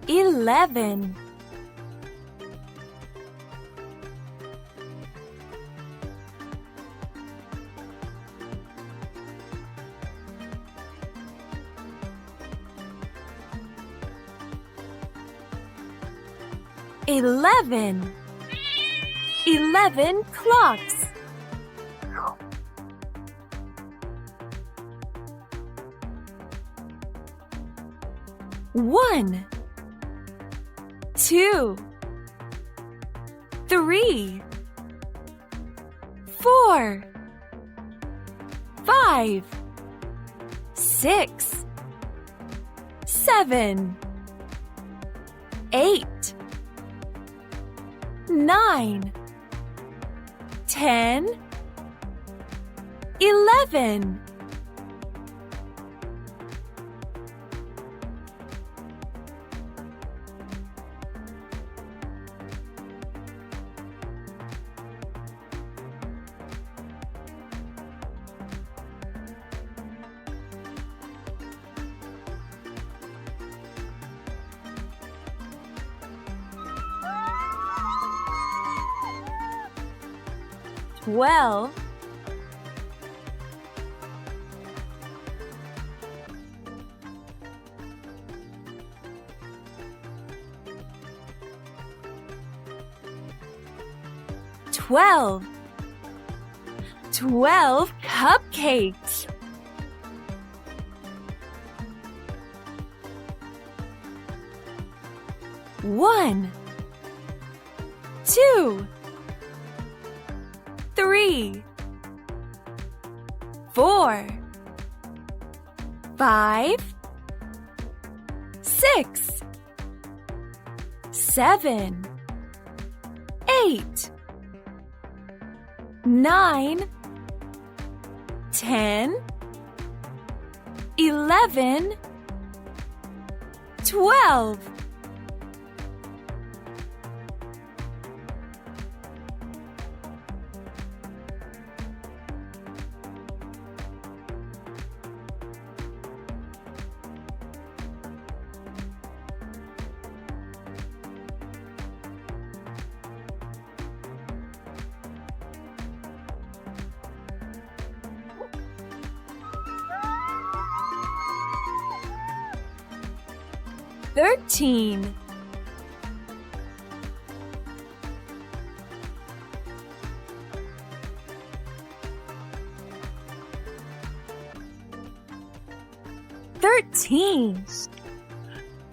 11. 11. 11 clocks. 1, 2, 3, 4, 5, 6, 7, 8, 9, 10, 11. Well, 12. 12 cupcakes. 1, 2, 3, 4, 5, 6, 7, 8, 9, 10, 11, 12. Thirteen. 13.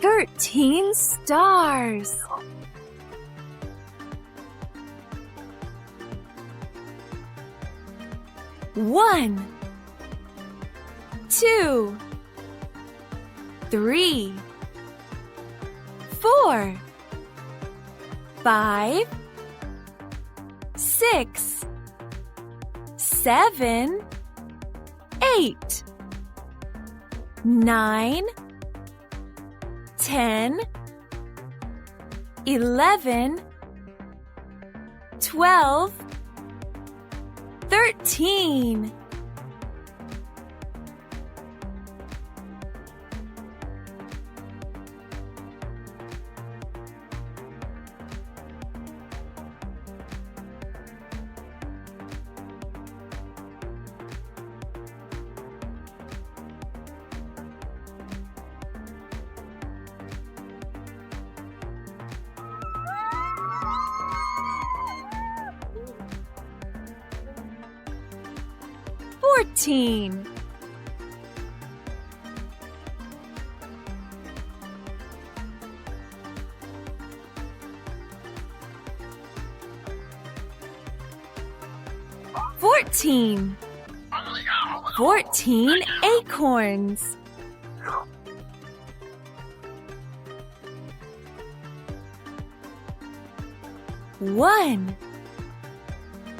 13 stars. 1, 2, 3, 4, 5, 6, 7, 8, 9, 10, 11, 12, 13. Fourteen. 14. 14 acorns. 1,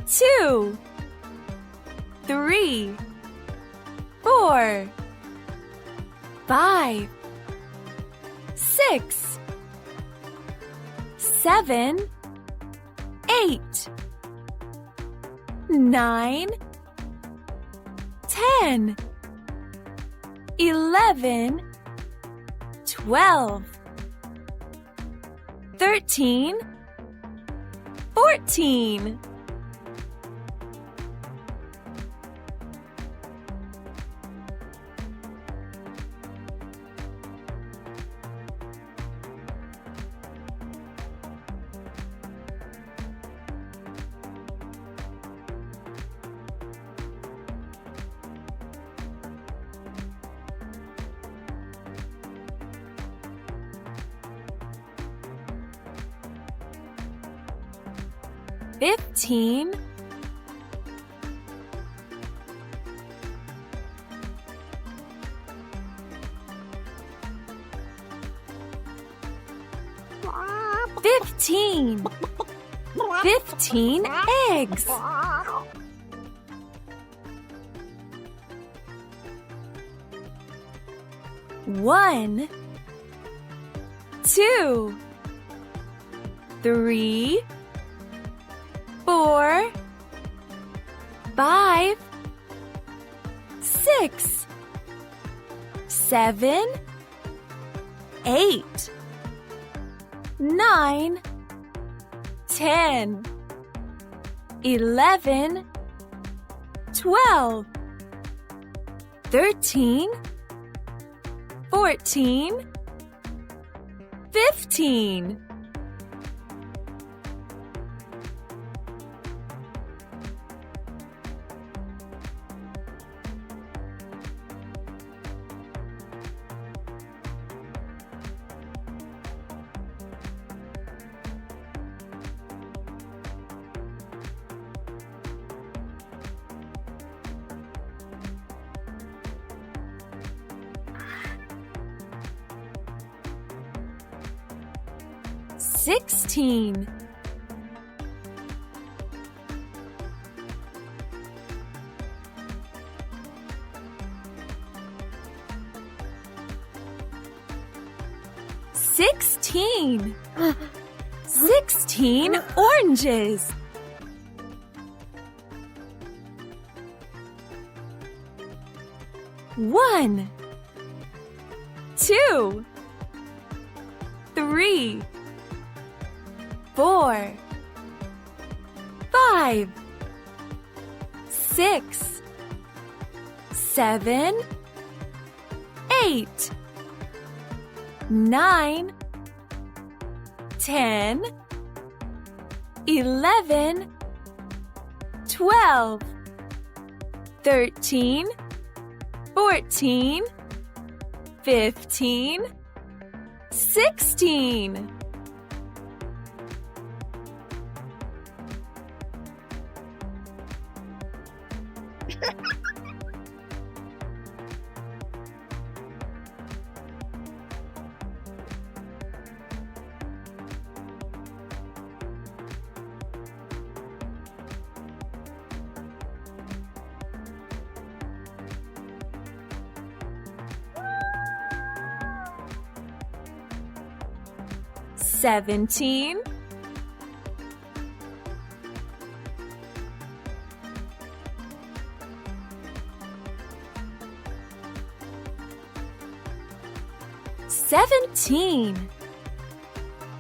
2, 3, 4, 5, 6, 7, 8, 9, 10, 11, 12, 13, 14. 15, 15, 15 eggs. 1, 2, 3, 4, 5, 6, 7, 8, 9, 10, 11, 12, 13, 14, 15. 16, 16, 16 oranges. 1, 2, 3, 4, 5, 6, 7, 8, 9, 10, 11, 12, 13, 14, 15, 16. 17, 17,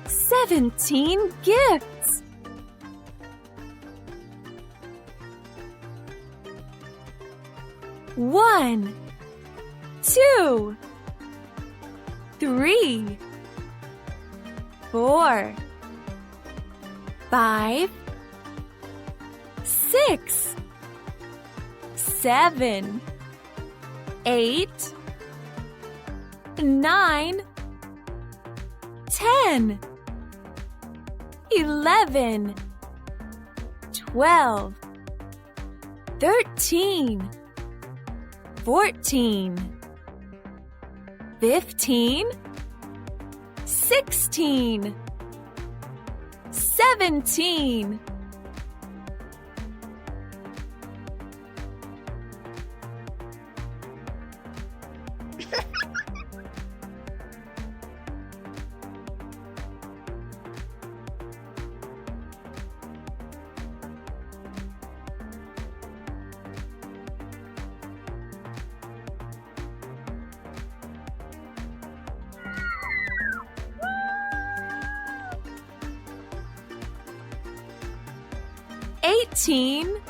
17 gifts. 1, 2, 3, 4, 5, 6, 7, 8, 9, 10, 11, 12, 13, 14, 15, 16, 17. 18,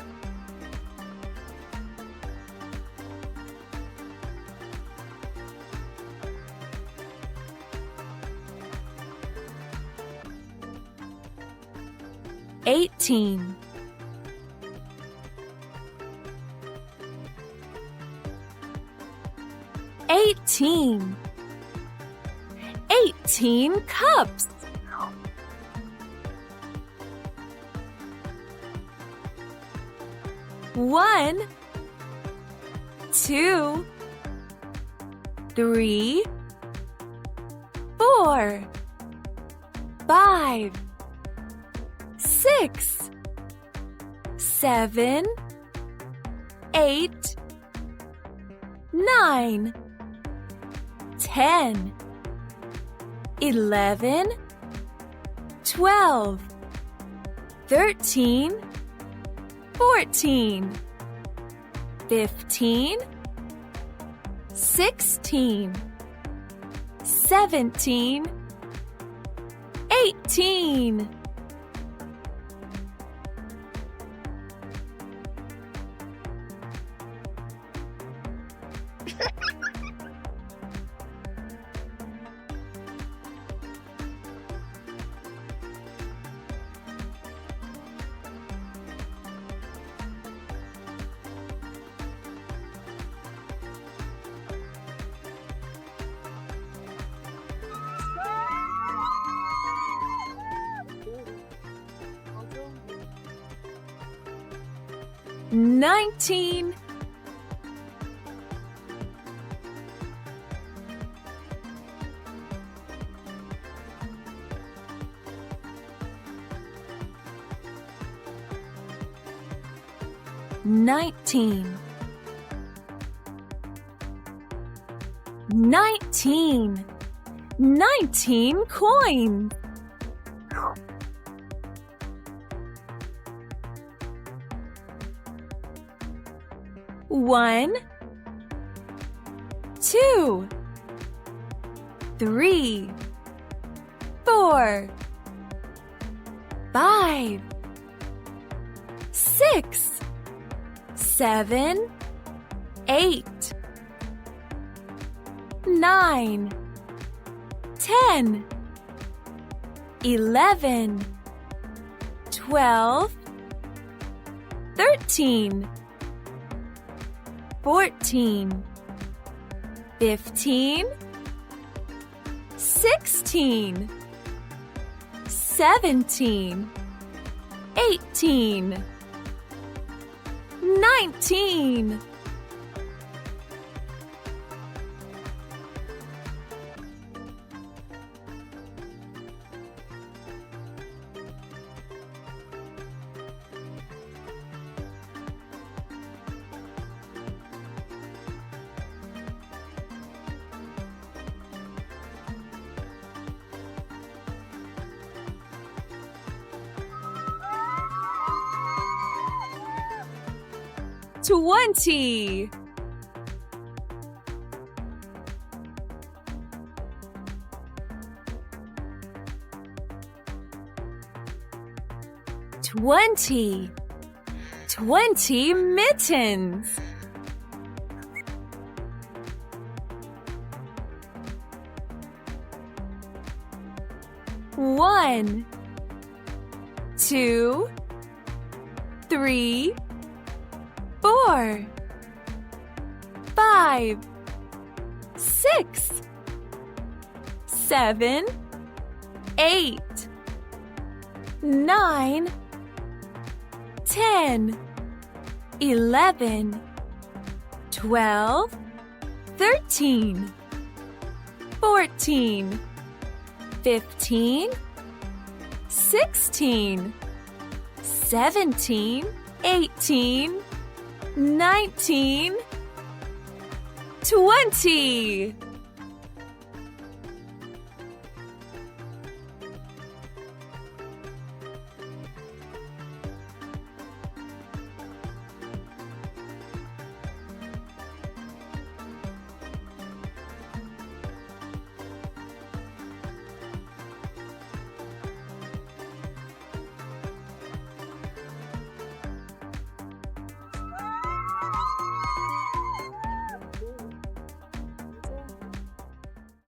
18, 18, 18 cups. 1, 2, 3, 4, 5, 6, 7, 8, 9, 10, 11, 12, 13, 14, 15, 16, 17, 18. Nineteen, 19, 19, 19 coins. 1, 2, 3, 4, 5, 6, 7, 8, 9, 10, 11, 12, 13, 14, 15, 16, 17, 18, 19. Twenty. 20, 20 mittens. 1, 2, 3, 4, 5, 6, 7, 8, 9, 10, 11, 12, 13, 14, 15, 16, 17, 18, 19, 20.